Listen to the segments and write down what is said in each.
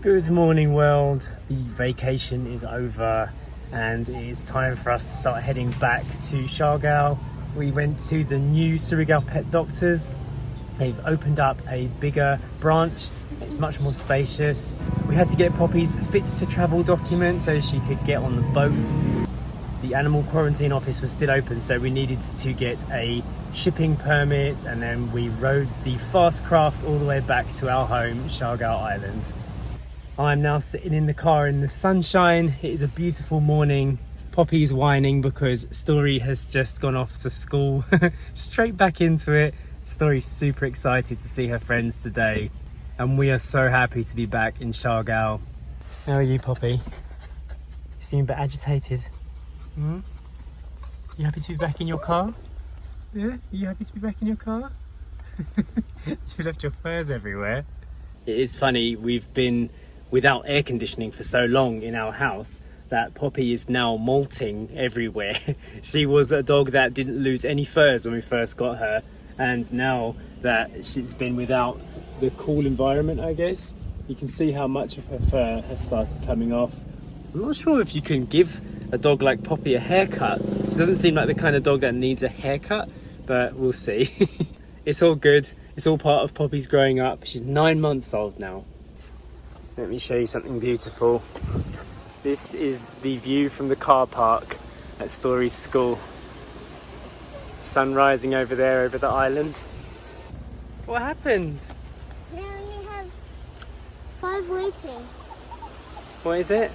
Good morning world, the vacation is over and it is time for us to start heading back to Siargao. We went to the new Siargao Pet Doctors. They've opened up a bigger branch, it's much more spacious. We had to get Poppy's fit to travel document so she could get on the boat. The animal quarantine office was still open, so we needed to get a shipping permit, and then we rode the fast craft all the way back to our home, Siargao Island. I'm now sitting in the car in the sunshine. It is a beautiful morning. Poppy's whining because Story has just gone off to school, straight back into it. Story's super excited to see her friends today, and we are so happy to be back in Siargao. How are you, Poppy? You seem a bit agitated. Hmm? You happy to be back in your car? Yeah? You happy to be back in your car? You left your furs everywhere. It is funny, we've been without air conditioning for so long in our house that Poppy is now molting everywhere. She was a dog that didn't lose any furs when we first got her, and now that she's been without the cool environment, I guess, you can see how much of her fur has started coming off. I'm not sure if you can give a dog like Poppy a haircut. She doesn't seem like the kind of dog that needs a haircut, but we'll see. It's all good. It's all part of Poppy's growing up. She's 9 months old now. Let me show you something beautiful. This is the view from the car park at Story's school. Sun rising over there over the island. What happened? We only have 5 waiting. What is it?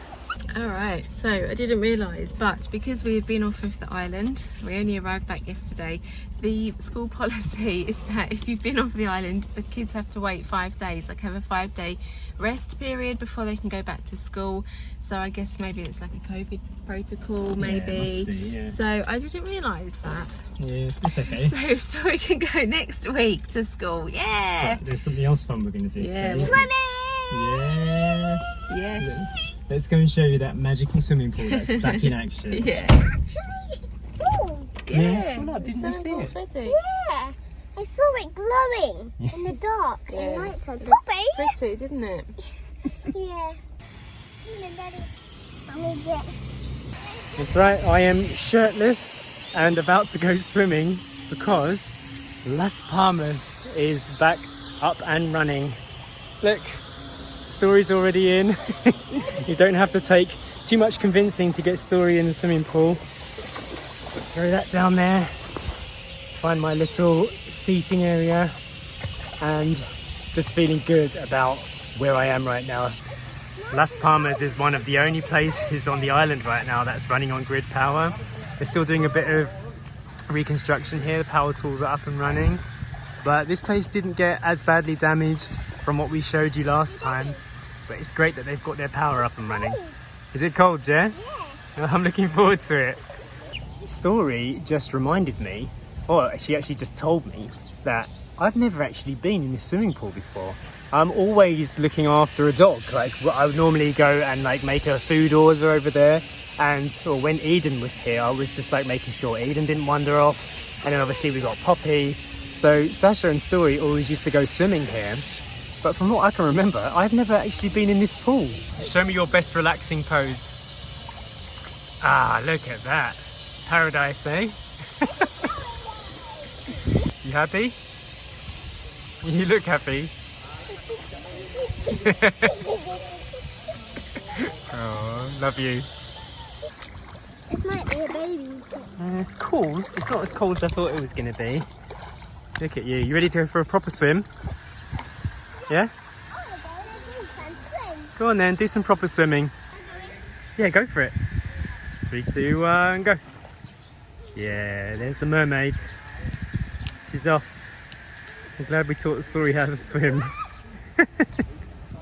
Alright, so I didn't realise, but because we have been off of the island, we only arrived back yesterday, the school policy is that if you've been off the island, the kids have to wait 5 days, like have a 5-day rest period before they can go back to school. So I guess maybe it's like a COVID protocol, maybe. Yeah, must be, yeah. So I didn't realise that. Yeah, it's okay. So we can go next week to school. Yeah! There's something else fun we're going to do Yeah. today. Swimming! Yeah! Yes. Let's go and show you that magical swimming pool that's back in action. Yeah. Actually, full. Yes, full up, didn't you see it? It's ready. Yeah. I saw it glowing in the dark. Yeah. The lights on. Pretty, didn't it? Yeah. Let me get. That's right, I am shirtless and about to go swimming because Las Palmas is back up and running. Look, Story's already in. You don't have to take too much convincing to get Story in the swimming pool. Throw that down there, find my little seating area, and just feeling good about where I am right now. Las Palmas is one of the only places on the island right now that's running on grid power. They're still doing a bit of reconstruction here, the power tools are up and running, but this place didn't get as badly damaged from what we showed you last time. But it's great that they've got their power up and running. Is it cold, yeah? Yeah. I'm looking forward to it. Story just reminded me, or she actually just told me, that I've never actually been in this swimming pool before. I'm always looking after a dog. Like, I would normally go and like make a food order over there, or when Eden was here, I was just like making sure Eden didn't wander off. And then obviously we got Poppy. So Sasha and Story always used to go swimming here. But from what I can remember, I've never actually been in this pool. Show me your best relaxing pose. Ah, look at that. Paradise, eh? You happy? You look happy. Oh, love you. This might be a baby's bed. It's cold. It's not as cold as I thought it was going to be. Look at you. You ready to go for a proper swim? Yeah? Go on then, do some proper swimming. Yeah, go for it. 3, 2, 1, go. Yeah, there's the mermaid. She's off. I'm glad we taught the Story how to swim.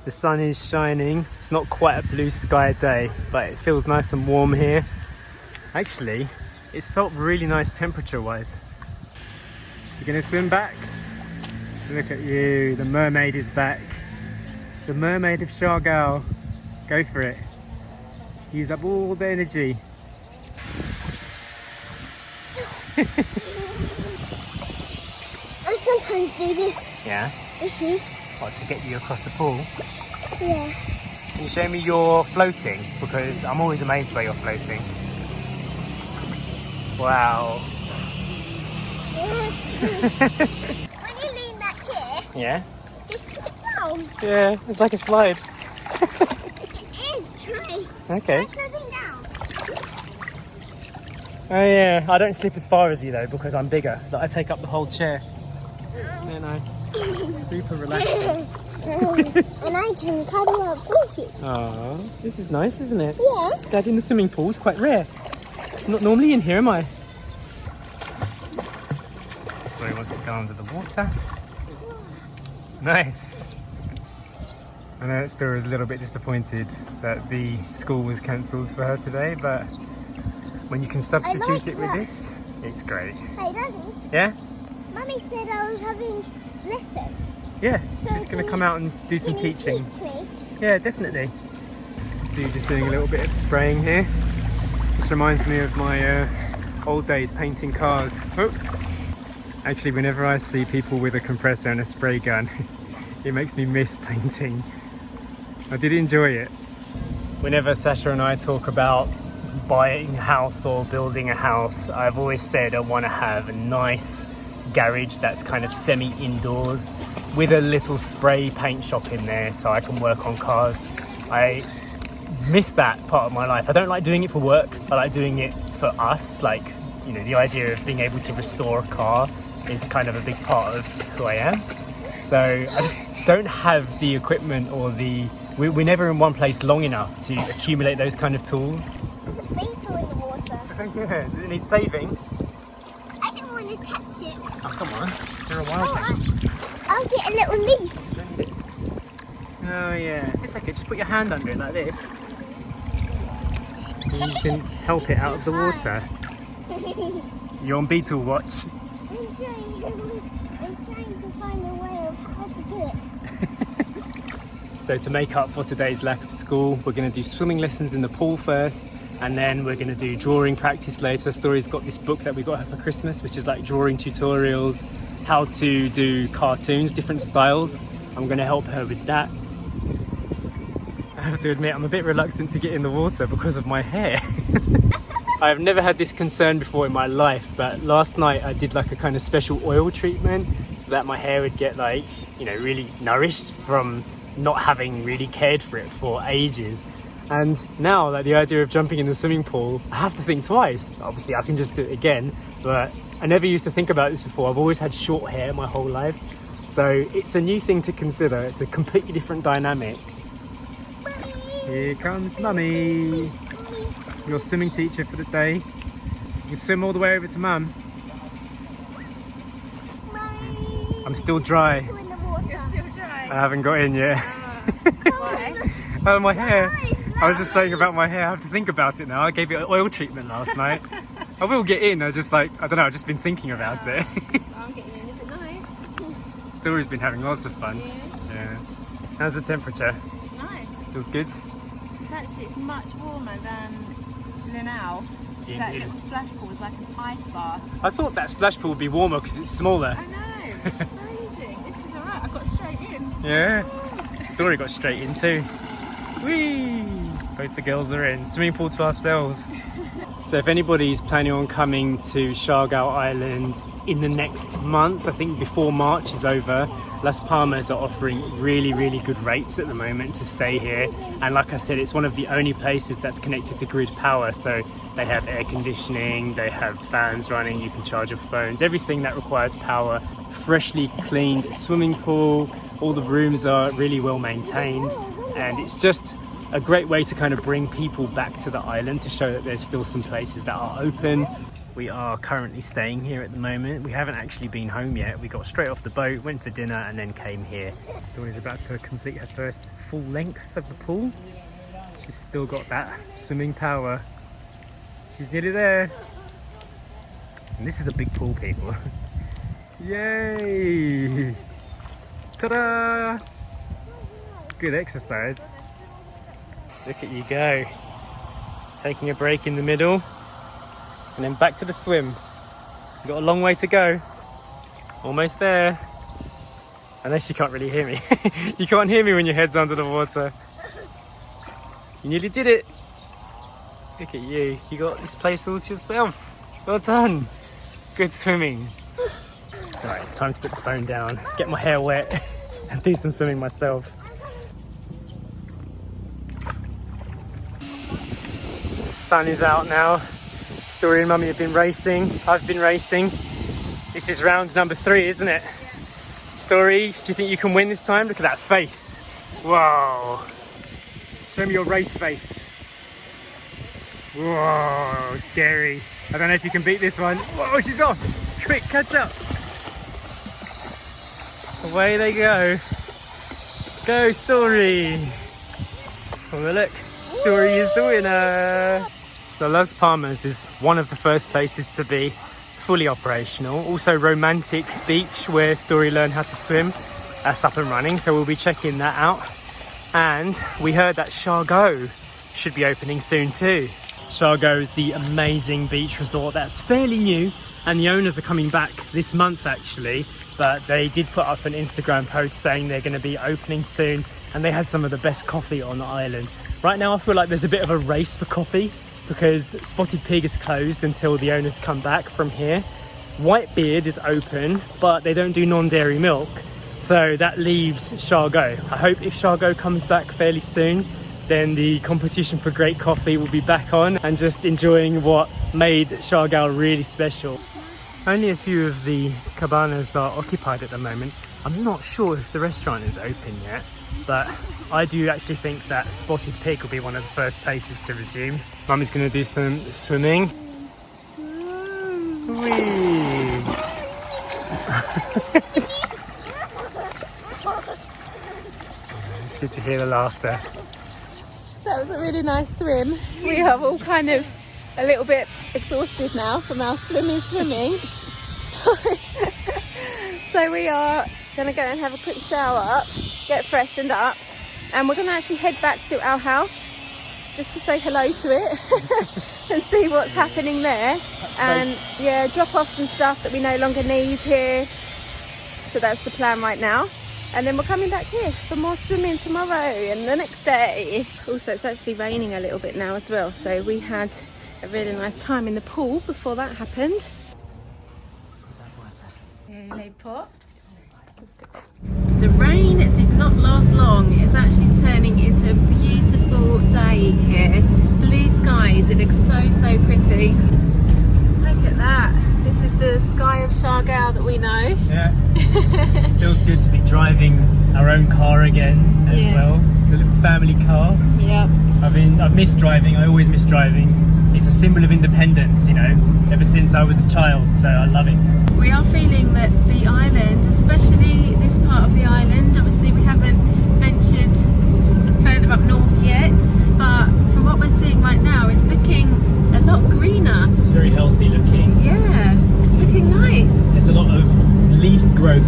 The sun is shining. It's not quite a blue sky day, but it feels nice and warm here. Actually, it's felt really nice temperature wise. You're gonna swim back? Look at you, the mermaid is back. The mermaid of Siargao. Go for it. Use up all the energy. I sometimes do this. Yeah? Mm-hmm. What, to get you across the pool? Yeah. Can you show me your floating? Because I'm always amazed by your floating. Wow. When you lean back here, Yeah? you sit down. Yeah, it's like a slide. It is, try. Okay. Try slipping down. Oh yeah, I don't slip as far as you though because I'm bigger. Like, I take up the whole chair. You know, super relaxing. And I can cuddle up with you. Oh, this is nice, isn't it? Yeah. Dad in the swimming pool is quite rare. Not normally in here, am I? Story wants to go under the water. Nice. I know Story was a little bit disappointed that the school was cancelled for her today, but when you can substitute it with this, it's great. Hey, Daddy. Yeah? Mummy said I was having lessons. Yeah, So she's going to can come out and do some Can you teaching. teach me? Yeah, definitely. Just doing a little bit of spraying here. This reminds me of my old days painting cars. Oh. Actually, whenever I see people with a compressor and a spray gun, it makes me miss painting. I did enjoy it. Whenever Sasha and I talk about buying a house or building a house, I've always said I want to have a nice garage that's kind of semi-indoors with a little spray paint shop in there so I can work on cars. I miss that part of my life. I don't like doing it for work. I like doing it for us. Like, you know, the idea of being able to restore a car is kind of a big part of who I am. So I just don't have the equipment or we're never in one place long enough to accumulate those kind of tools. There's a beetle in the water. Yeah, does it need saving? I don't want to touch it. Oh, come on. You're a wild thing. I'll get a little leaf. Oh yeah, it's okay, just put your hand under it like this. And you can help it out of the water. You're on beetle watch. I'm trying to find a way of how to do it. So to make up for today's lack of school, we're going to do swimming lessons in the pool first, and then we're going to do drawing practice later. Story's got this book that we got her for Christmas, which is like drawing tutorials, how to do cartoons, different styles. I'm going to help her with that. I have to admit, I'm a bit reluctant to get in the water because of my hair. I've never had this concern before in my life, but last night I did like a kind of special oil treatment so that my hair would get like, you know, really nourished from not having really cared for it for ages. And now, like, the idea of jumping in the swimming pool, I have to think twice. Obviously I can just do it again, but I never used to think about this before. I've always had short hair my whole life, so it's a new thing to consider. It's a completely different dynamic. Here comes Mummy, your swimming teacher for the day. You swim all the way over to Mum. I'm still dry. In the water. Still dry. I haven't got in yet. Why? Oh, my hair. I was just saying about my hair. I have to think about it now. I gave it an oil treatment last night. I will get in. I've just I've just been thinking about it. I'm getting in. Is it nice? Story's been having lots of fun. Yeah. How's the temperature? Nice. Feels good? It's much warmer than Linau. That little splash pool is like an ice bath. I thought that splash pool would be warmer because it's smaller. I know, it's amazing. This is alright, I got straight in. Yeah. Story got straight in too. Whee! Both the girls are in. Swimming pool to ourselves. So if anybody's planning on coming to Siargao Island in the next month, I think before March is over, Las Palmas are offering really, really good rates at the moment to stay here. And like I said, it's one of the only places that's connected to grid power. So they have air conditioning, they have fans running, you can charge your phones, everything that requires power. Freshly cleaned swimming pool, all the rooms are really well maintained. And it's just a great way to kind of bring people back to the island to show that there's still some places that are open. We are currently staying here at the moment. We haven't actually been home yet. We got straight off the boat, went for dinner and then came here. Story's about to complete her first full length of the pool. She's still got that swimming power. She's nearly there. And this is a big pool, people. Yay! Ta-da! Good exercise. Look at you go. Taking a break in the middle and then back to the swim. You've got a long way to go. Almost there. Unless you can't really hear me. You can't hear me when your head's under the water. You nearly did it. Look at you. You got this place all to yourself. Well done. Good swimming. Alright, it's time to put the phone down, get my hair wet, and do some swimming myself. The sun is out now. Story and Mummy have been racing. I've been racing. This is round number 3, isn't it? Story, do you think you can win this time? Look at that face. Whoa. Show me your race face. Whoa, scary. I don't know if you can beat this one. Whoa, she's off. Quick, catch up. Away they go. Go, Story. Oh, look. Story is the winner. So Las Palmas is one of the first places to be fully operational. Also Romantic Beach, where Story learned how to swim. That's up and running, so we'll be checking that out. And we heard that Siargao should be opening soon too. Siargao is the amazing beach resort that's fairly new, and the owners are coming back this month actually, but they did put up an Instagram post saying they're going to be opening soon, and they had some of the best coffee on the island. Right now I feel like there's a bit of a race for coffee because Spotted Pig is closed until the owners come back from here. Whitebeard is open, but they don't do non-dairy milk, so that leaves Siargao. I hope if Siargao comes back fairly soon, then the competition for great coffee will be back on, and just enjoying what made Siargao really special. Only a few of the cabanas are occupied at the moment. I'm not sure if the restaurant is open yet, but I do actually think that Spotted Pig will be one of the first places to resume. Mummy's going to do some swimming. Whee! It's good to hear the laughter. That was a really nice swim. We are all kind of a little bit exhausted now from our swimming. So we are going to go and have a quick shower up, get freshened up, and we're going to actually head back to our house just to say hello to it and see what's happening there. And yeah, drop off some stuff that we no longer need here. So that's the plan right now. And then we're coming back here for more swimming tomorrow and the next day. Also, it's actually raining a little bit now as well. So we had a really nice time in the pool before that happened. Hey, Pops. The rain did not last long. It's actually turning into a beautiful day here. Blue skies, it looks so pretty. Look at that. This is the sky of Siargao that we know. Yeah. Feels good to be driving our own car again as well. The little family car. Yeah. I've missed driving. I always miss driving. It's a symbol of independence, you know, ever since I was a child, so I love it. We are feeling that the island, especially this part of the island, obviously we haven't ventured further up north yet, but from what we're seeing right now, it's looking a lot greener. It's very healthy looking. Yeah, it's looking nice. There's a lot of leaf growth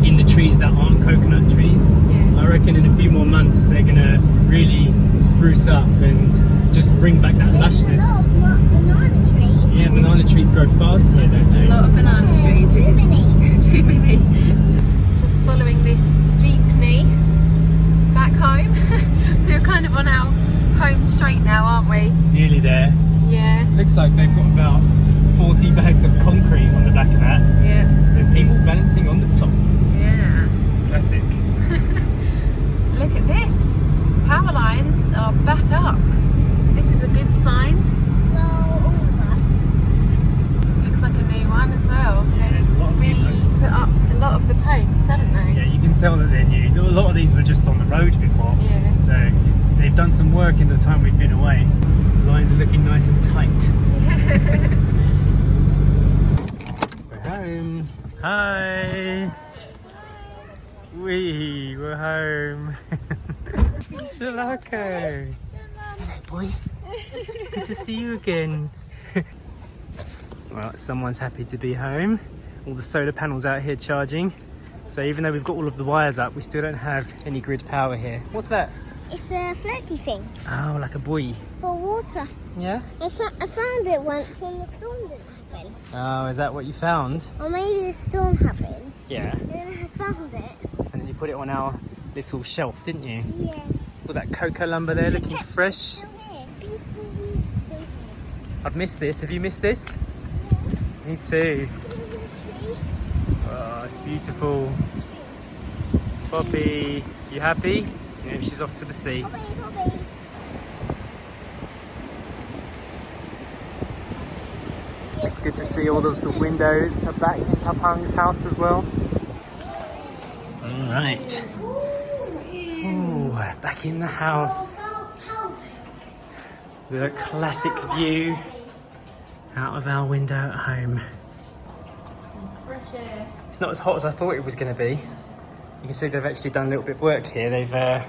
in the trees that aren't coconut trees. Yeah. I reckon in a few more months they're gonna really spruce up and just bring back that lushness. Banana trees. Yeah, banana trees grow fast here, don't they? A lot of banana trees. Too many. Too many. Just following this jeepney back home. We're kind of on our home straight now, aren't we? Nearly there. Yeah. Looks like they've got about 40 bags of concrete on the back of that. Yeah. And people balancing on the top. Yeah. Classic. Look at this. Power lines are back up. This is a good sign. Well, all of us. Looks like a new one as well. Yeah, there's a lot of new posts. Put up a lot of the posts, haven't they? Yeah, you can tell that they're new. A lot of these were just on the road before. Yeah. So they've done some work in the time we've been away. The lines are looking nice and tight. We're home. Hi. We're home. Siargao. Hello, boy. Good to see you again. Well, someone's happy to be home. All the solar panels out here charging. So even though we've got all of the wires up, we still don't have any grid power here. What's that? It's a floaty thing Oh, like a buoy. for water. Yeah? I found it once when the storm didn't happen. Oh, is that what you found? Or maybe the storm happened. Yeah. And then I found it. And then you put it on our little shelf, didn't you? Yeah. All that cocoa lumber there looking fresh. Still here. Beautiful views still here. I've missed this. Have you missed this? Me too. Oh, it's beautiful. Poppy, you happy? Yeah, she's off to the sea. Poppy, Poppy. It's good to see all of the windows are back in Papang's house as well. All right. Ooh, back in the house. With a classic view out of our window at home. Some fresh air. It's not as hot as I thought it was going to be. You can see they've actually done a little bit of work here. They've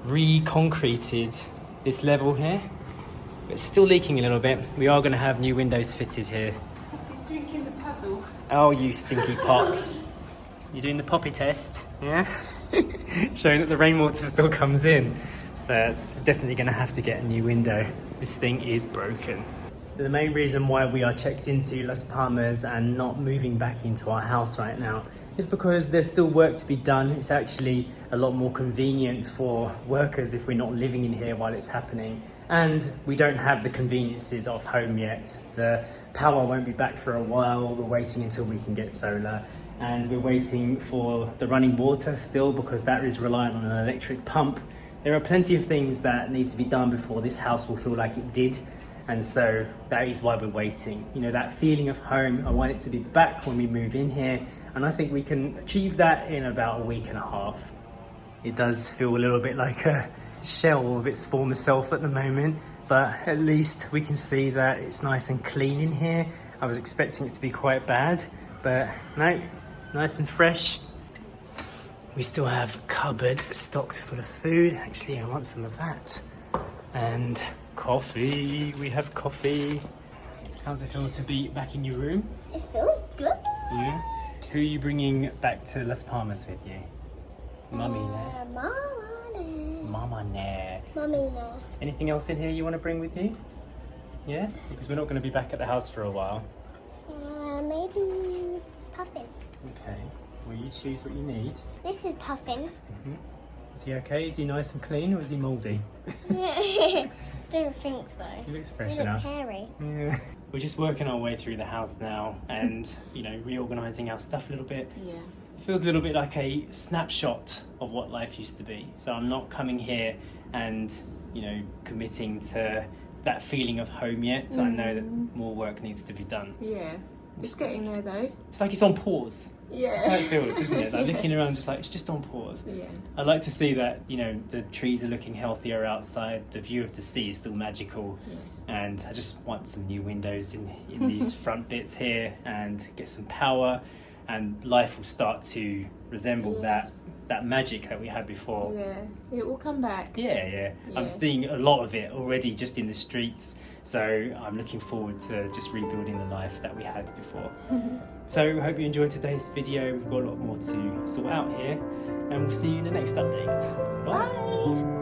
re-concreted this level here. But it's still leaking a little bit. We are going to have new windows fitted here. He's drinking the puddle. Oh, you stinky pop. You're doing the poppy test, yeah? Showing that the rainwater still comes in. So it's definitely going to have to get a new window. This thing is broken. The main reason why we are checked into Las Palmas and not moving back into our house right now is because there's still work to be done. It's actually a lot more convenient for workers if we're not living in here while it's happening. And we don't have the conveniences of home yet. The power won't be back for a while. We're waiting until we can get solar. And we're waiting for the running water still because that is reliant on an electric pump. There are plenty of things that need to be done before this house will feel like it did. And so that is why we're waiting. You know, that feeling of home, I want it to be back when we move in here. And I think we can achieve that in about a week and a half. It does feel a little bit like a shell of its former self at the moment, but at least we can see that it's nice and clean in here. I was expecting it to be quite bad, but no, nice and fresh. We still have a cupboard stocked full of food. Actually, I want some of that. And coffee, we have coffee. How's it feel to be back in your room? It feels good. Yeah. Who are you bringing back to Las Palmas with you? Mummy there. Mama there. Mommy there. Anything else in here you want to bring with you? Yeah? Because we're not going to be back at the house for a while. Maybe Puffin. Okay. Well, you choose what you need. This is Puffin. Is he okay? Is he nice and clean or is he mouldy? Don't think so. He looks fresh He enough. looks hairy. Yeah. We're just working our way through the house now and, you know, reorganising our stuff a little bit. Yeah. It feels a little bit like a snapshot of what life used to be. So I'm not coming here and, you know, committing to that feeling of home yet. I know that more work needs to be done. Yeah. It's getting there though. It's like it's on pause. Yeah. That's how it feels, isn't it? Like looking around, just like it's just on pause. Yeah. I like to see that, you know, the trees are looking healthier outside. The view of the sea is still magical, and I just want some new windows in these front bits here, and get some power, and life will start to resemble that magic that we had before. Yeah. It will come back. Yeah. I'm seeing a lot of it already just in the streets. So I'm looking forward to just rebuilding the life that we had before. So I hope you enjoyed today's video. We've got a lot more to sort out here, and we'll see you in the next update. Bye.